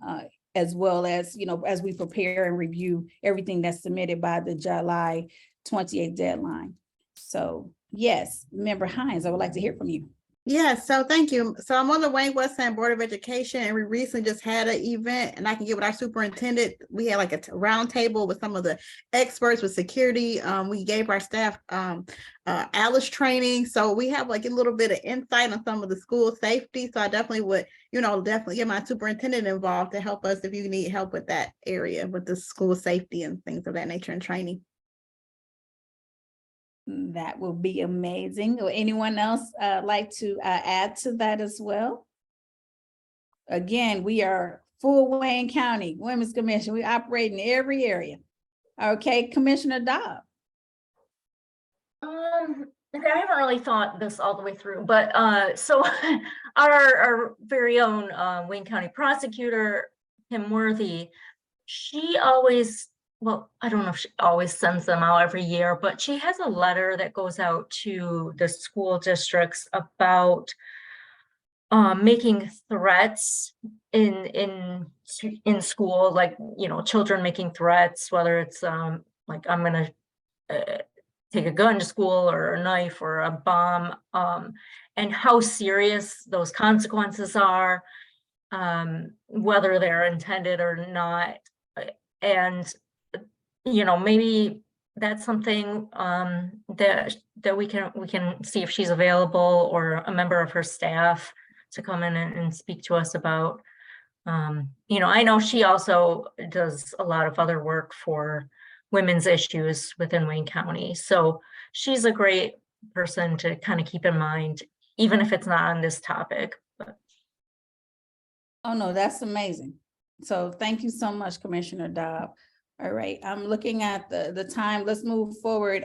as well as, as we prepare and review everything that's submitted by the July 28th deadline. So yes, Member Hines, I would like to hear from you. Yes, so thank you. So I'm on the Wayne West End Board of Education, and we recently just had an event, and I can get with our superintendent. We had like a round table with some of the experts with security. We gave our staff Alice training. So we have like a little bit of insight on some of the school safety. So I definitely would, definitely get my superintendent involved to help us if you need help with that area, with the school safety and things of that nature and training. That will be amazing. Or anyone else like to add to that as well? Again, we are full Wayne County Women's Commission. We operate in every area. Okay, Commissioner Dobb. Okay, I haven't really thought this all the way through, but so our very own Wayne County prosecutor, Kim Worthy, she always, well, I don't know if she always sends them out every year, but she has a letter that goes out to the school districts about making threats in school, like, children making threats, whether it's like, I'm gonna take a gun to school or a knife or a bomb, and how serious those consequences are, whether they're intended or not. And maybe that's something that we can see if she's available, or a member of her staff to come in and speak to us about. I know she also does a lot of other work for women's issues within Wayne County. So she's a great person to kind of keep in mind, even if it's not on this topic. But. Oh, no, that's amazing. So thank you so much, Commissioner Dobb. All right, I'm looking at the time. Let's move forward,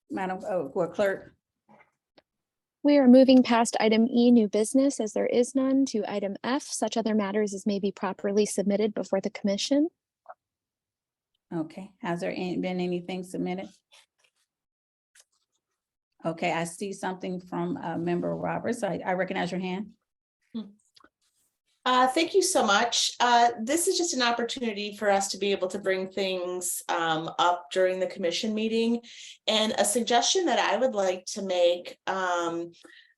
Madam Clerk. We are moving past item E, new business, as there is none, to item F, such other matters as may be properly submitted before the commission. Okay, has there been anything submitted? Okay, I see something from Member Roberts. I recognize your hand. Thank you so much. This is just an opportunity for us to be able to bring things up during the commission meeting. And a suggestion that I would like to make,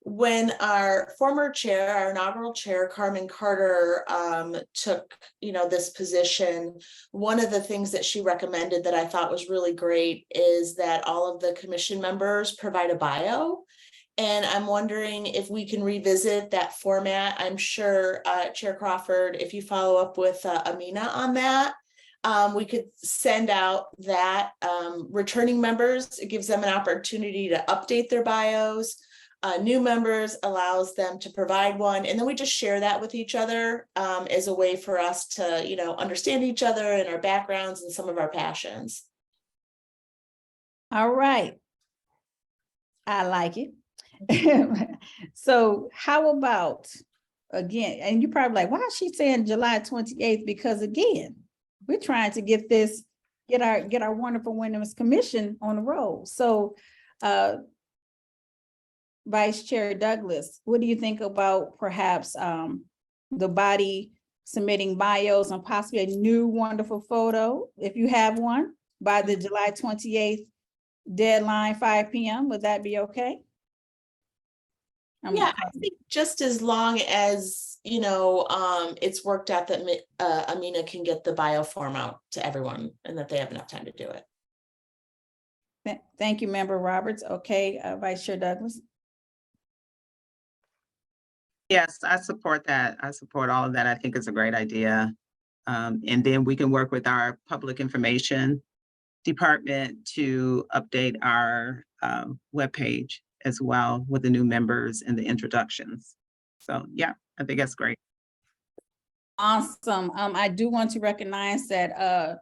when our former chair, our inaugural chair, Carmen Carter, took this position, one of the things that she recommended that I thought was really great is that all of the commission members provide a bio. And I'm wondering if we can revisit that format. I'm sure, Chair Crawford, if you follow up with Amina on that, we could send out that returning members. It gives them an opportunity to update their bios. New members allows them to provide one. And then we just share that with each other as a way for us to, understand each other and our backgrounds and some of our passions. All right. I like it. So how about, again, and you're probably like, why is she saying July 28th? Because again, we're trying to get our wonderful Women's Commission on the roll. So Vice Chair Douglas, what do you think about perhaps the body submitting bios and possibly a new wonderful photo, if you have one, by the July 28th deadline, 5 p.m. Would that be okay? Yeah, I think just as long as, it's worked out that Amina can get the bio form out to everyone and that they have enough time to do it. Thank you, Member Roberts. Okay, Vice Chair Douglas. Yes, I support that. I support all of that. I think it's a great idea. And then we can work with our public information department to update our webpage as well with the new members and the introductions. So yeah, I think that's great. Awesome. I do want to recognize that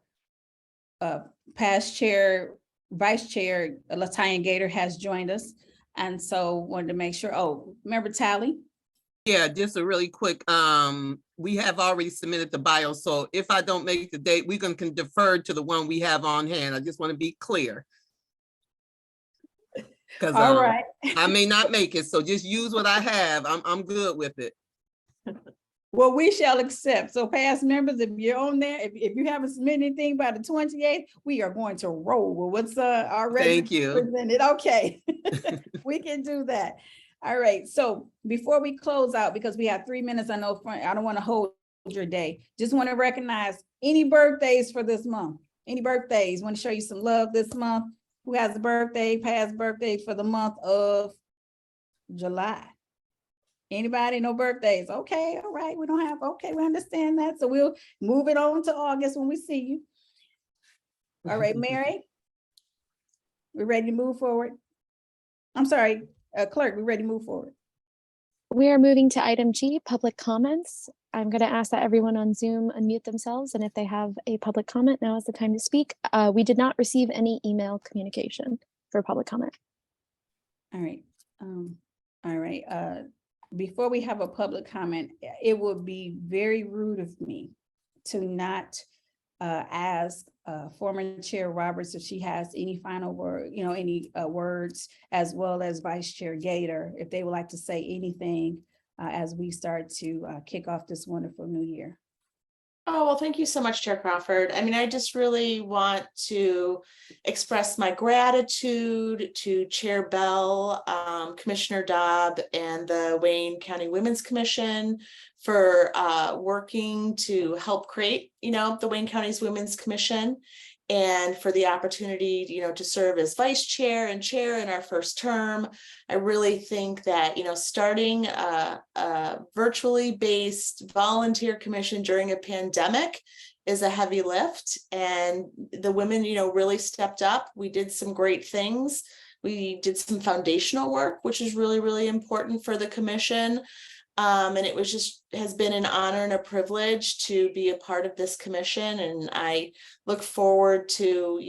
past chair, vice chair Latanya Gator has joined us. And so wanted to make sure, member Tally? Yeah, just a really quick, we have already submitted the bio, so if I don't make the date, we can defer to the one we have on hand. I just want to be clear. Because All right. I may not make it, so just use what I have. I'm good with it. Well, we shall accept. So past members, if you're on there, if you haven't submitted anything by the 28th, we are going to roll with what's already Thank you. presented. Okay, we can do that. All right, so before we close out, because we have 3 minutes, I know I don't want to hold your day. Just want to recognize any birthdays for this month. Any birthdays? Want to show you some love this month. Who has a birthday, past birthday for the month of July? Anybody? No birthdays? Okay, all right. We don't have, okay, we understand that. So we'll move it on to August when we see you. All right, Mary? We're ready to move forward? I'm sorry, clerk, we're ready to move forward. We are moving to item G, public comments. I'm going to ask that everyone on Zoom unmute themselves, and if they have a public comment, now is the time to speak. We did not receive any email communication for public comment. All right. Before we have a public comment, it would be very rude of me to not ask former Chair Roberts if she has any final word, any words, as well as Vice Chair Gator, if they would like to say anything as we start to kick off this wonderful new year. Oh, well, thank you so much, Chair Crawford. I mean, I just really want to express my gratitude to Chair Bell, Commissioner Dobb, and the Wayne County Women's Commission for working to help create, the Wayne County's Women's Commission, and for the opportunity, to serve as vice chair and chair in our first term. I really think that, starting a virtually based volunteer commission during a pandemic is a heavy lift, and the women, really stepped up. We did some great things. We did some foundational work, which is really, really important for the commission. And it has been an honor and a privilege to be a part of this commission. And I look forward to,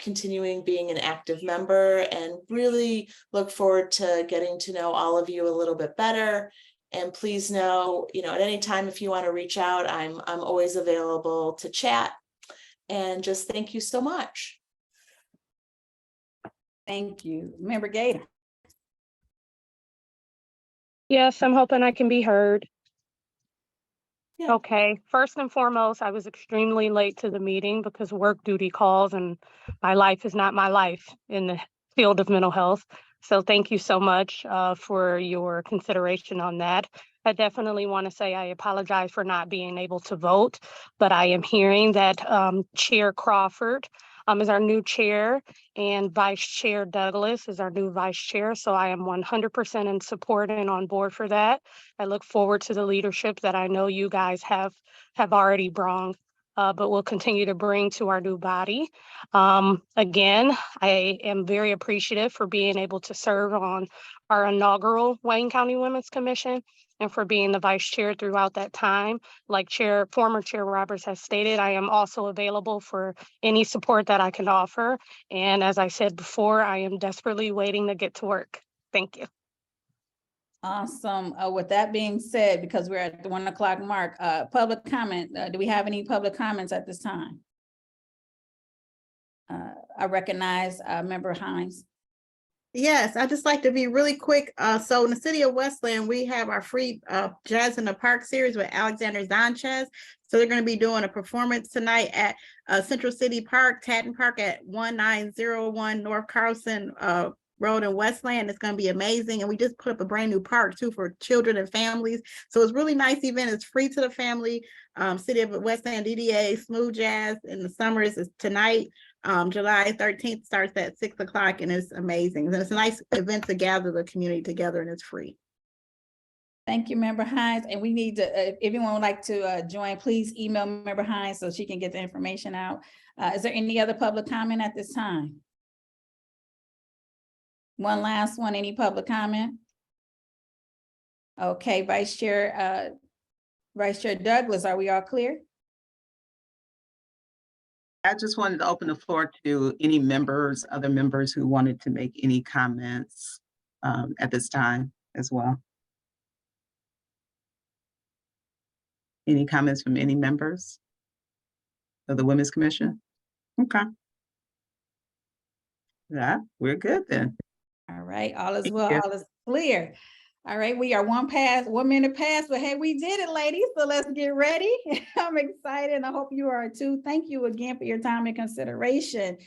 continuing being an active member, and really look forward to getting to know all of you a little bit better. And please know, at any time, if you want to reach out, I'm always available to chat. And just thank you so much. Thank you. Member Gator. Yes, I'm hoping I can be heard. Yeah. Okay, first and foremost, I was extremely late to the meeting because work duty calls, and my life is not my life in the field of mental health. So thank you so much for your consideration on that. I definitely want to say I apologize for not being able to vote, but I am hearing that Chair Crawford is our new chair, and Vice Chair Douglas is our new vice chair. So I am 100% in support and on board for that. I look forward to the leadership that I know you guys have already brought, but we'll continue to bring to our new body. Again, I am very appreciative for being able to serve on our inaugural Wayne County Women's Commission, and for being the vice chair throughout that time. Like former Chair Roberts has stated, I am also available for any support that I can offer. And as I said before, I am desperately waiting to get to work. Thank you. Awesome. With that being said, because we're at the 1 o'clock mark, public comment. Do we have any public comments at this time? I recognize Member Hines. Yes, I just like to be really quick. So in the city of Westland, we have our free Jazz in the Park series with Alexander Sanchez. So they're going to be doing a performance tonight at Central City Park, Tatton Park at 1901 North Carlson Road in Westland. It's going to be amazing. And we just put up a brand new park too for children and families. So it's really nice event. It's free to the family. City of Westland DDA Smooth Jazz in the summers is tonight. July 13th starts at 6 o'clock, and it's amazing. And it's a nice event to gather the community together, and it's free. Thank you, Member Hines. And we need to, if anyone would like to join, please email Member Hines so she can get the information out. Is there any other public comment at this time? One last one, any public comment? Okay, Vice Chair Douglas, are we all clear? I just wanted to open the floor to any members, other members who wanted to make any comments at this time as well. Any comments from any members of the Women's Commission? Okay. Yeah, we're good then. All right, all is Thank well, you. all is clear. All right, we are 1 minute past, but hey, we did it, ladies. So let's get ready. I'm excited and I hope you are too. Thank you again for your time and consideration.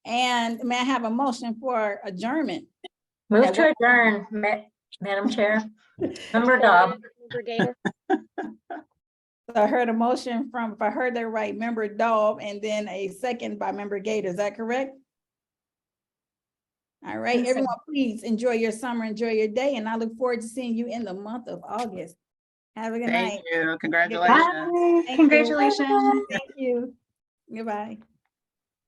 And may I have a motion for adjournment? Move to adjourn, Madam Chair. Member Dobb. So I heard a motion from, if I heard that right, Member Daub, and then a second by Member Gator. Is that correct? All right, Yes, sir. everyone, please enjoy your summer, enjoy your day, and I look forward to seeing you in the month of August. Have a good night. Thank you. Congratulations. Bye. Thank you. Congratulations. Thank you. Goodbye.